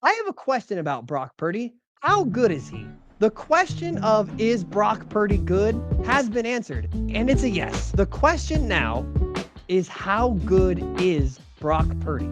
I have a question about Brock Purdy. How good is he? The question of is Brock Purdy good has been answered, and it's a yes. The question now is how good is Brock Purdy?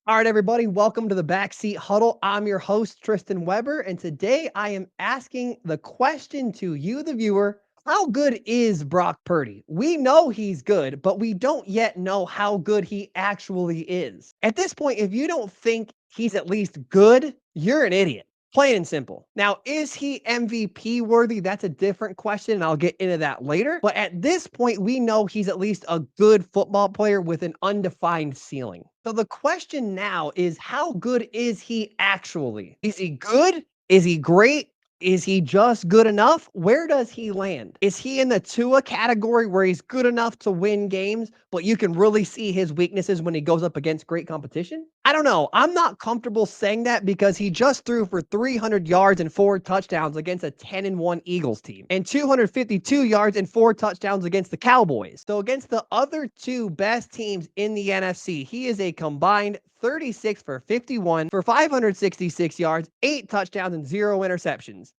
All right, everybody, welcome to the Backseat Huddle. I'm your host, Tristan Weber, and today I am asking the question to you, the viewer, how good is Brock Purdy? We know he's good, but we don't yet know how good he actually is. At this point, if you don't think he's at least good, you're an idiot. Plain and simple. Now, is he MVP worthy? That's a different question, and I'll get into that later. But at this point, we know he's at least a good football player with an undefined ceiling. So the question now is, how good is he actually? Is he good? Is he great? Is he just good enough? Where does he land? Is he in the Tua category where he's good enough to win games, but you can really see his weaknesses when he goes up against great competition? I don't know. I'm not comfortable saying that because he just threw for 300 yards and 4 touchdowns against a 10-1 Eagles team and 252 yards and 4 touchdowns against the Cowboys. So against the other two best teams in the NFC, he is a combined 36 for 51 for 566 yards, 8 touchdowns, and 0 interceptions.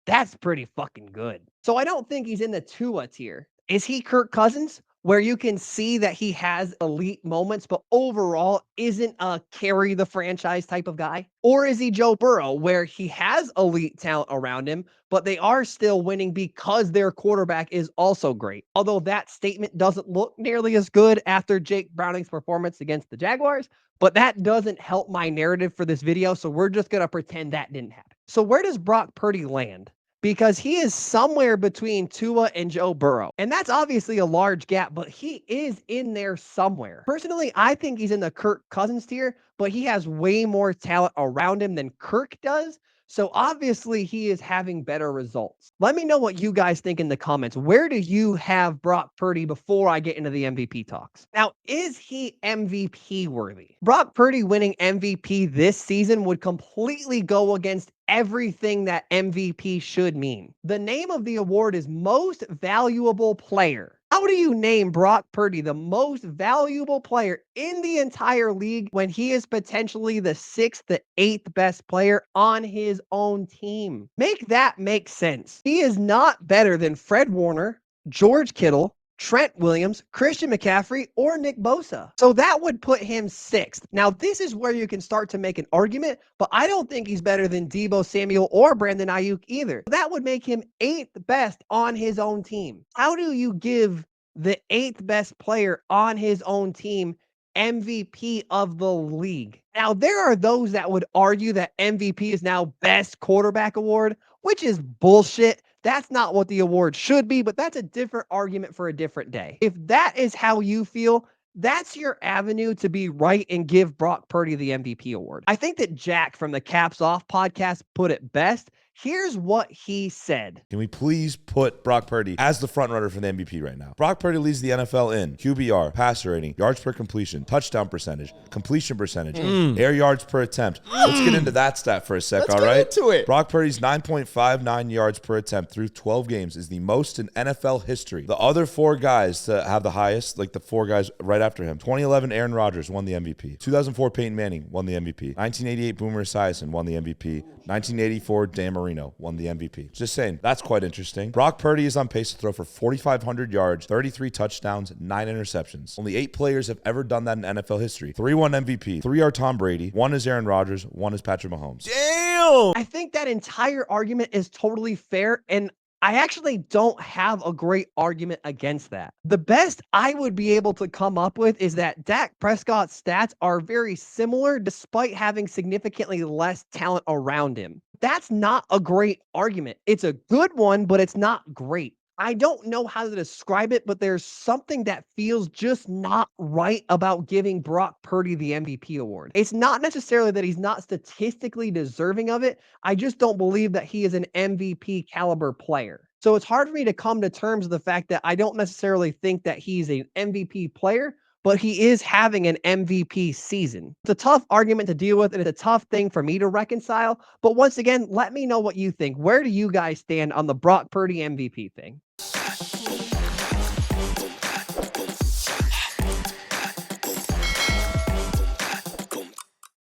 That's pretty fucking good. So I don't think he's in the Tua tier. Is he Kirk Cousins, where you can see that he has elite moments, but overall isn't a carry the franchise type of guy? Or is he Joe Burrow, where he has elite talent around him, but they are still winning because their quarterback is also great? Although that statement doesn't look nearly as good after Jake Browning's performance against the Jaguars, but that doesn't help my narrative for this video, so we're just going to pretend that didn't happen. So where does Brock Purdy land? Because he is somewhere between Tua and Joe Burrow. And that's obviously a large gap, but he is in there somewhere. Personally, I think he's in the Kirk Cousins tier, but he has way more talent around him than Kirk does. So obviously he is having better results. Let me know what you guys think in the comments. Where do you have Brock Purdy before I get into the MVP talks? Now, is he MVP worthy? Brock Purdy winning MVP this season would completely go against everything that MVP should mean. The name of the award is Most Valuable Player. How do you name Brock Purdy the most valuable player in the entire league when he is potentially the 6th to 8th best player on his own team? Make that make sense. He is not better than Fred Warner, George Kittle, Trent Williams, Christian McCaffrey, or Nick Bosa. So that would put him 6th. Now, this is where you can start to make an argument, but I don't think he's better than Deebo Samuel or Brandon Aiyuk either. That would make him 8th best on his own team. How do you give the 8th best player on his own team MVP of the league? Now, there are those that would argue that MVP is now best quarterback award, which is bullshit. That's not what the award should be, but that's a different argument for a different day. If that is how you feel, that's your avenue to be right and give Brock Purdy the MVP award. I think that Jack from the Caps Off podcast put it best. Here's what he said. Can we please put Brock Purdy as the front runner for the MVP right now? Brock Purdy leads the NFL in QBR, passer rating, yards per completion, touchdown percentage, completion percentage, air yards per attempt. Let's get into that stat for a sec, all right? Let's get into it. Brock Purdy's 9.59 yards per attempt through 12 games is the most in NFL history. The other 4 guys to have the highest, like the 4 guys right after him, 2011 Aaron Rodgers won the MVP. 2004 Peyton Manning won the MVP. 1988 Boomer Esiason won the MVP. 1984 Dan Marino won the MVP. Just saying, that's quite interesting. Brock Purdy is on pace to throw for 4,500 yards, 33 touchdowns, 9 interceptions. Only 8 players have ever done that in NFL history. 3 won MVP, 3 are Tom Brady, 1 is Aaron Rodgers, 1 is Patrick Mahomes. Damn! I think that entire argument is totally fair, and I actually don't have a great argument against that. The best I would be able to come up with is that Dak Prescott's stats are very similar despite having significantly less talent around him. That's not a great argument. It's a good one, but it's not great. I don't know how to describe it, but there's something that feels just not right about giving Brock Purdy the MVP award. It's not necessarily that he's not statistically deserving of it. I just don't believe that he is an MVP caliber player. So it's hard for me to come to terms with the fact that I don't necessarily think that he's an MVP player, but he is having an MVP season. It's a tough argument to deal with, and it's a tough thing for me to reconcile. But once again, let me know what you think. Where do you guys stand on the Brock Purdy MVP thing?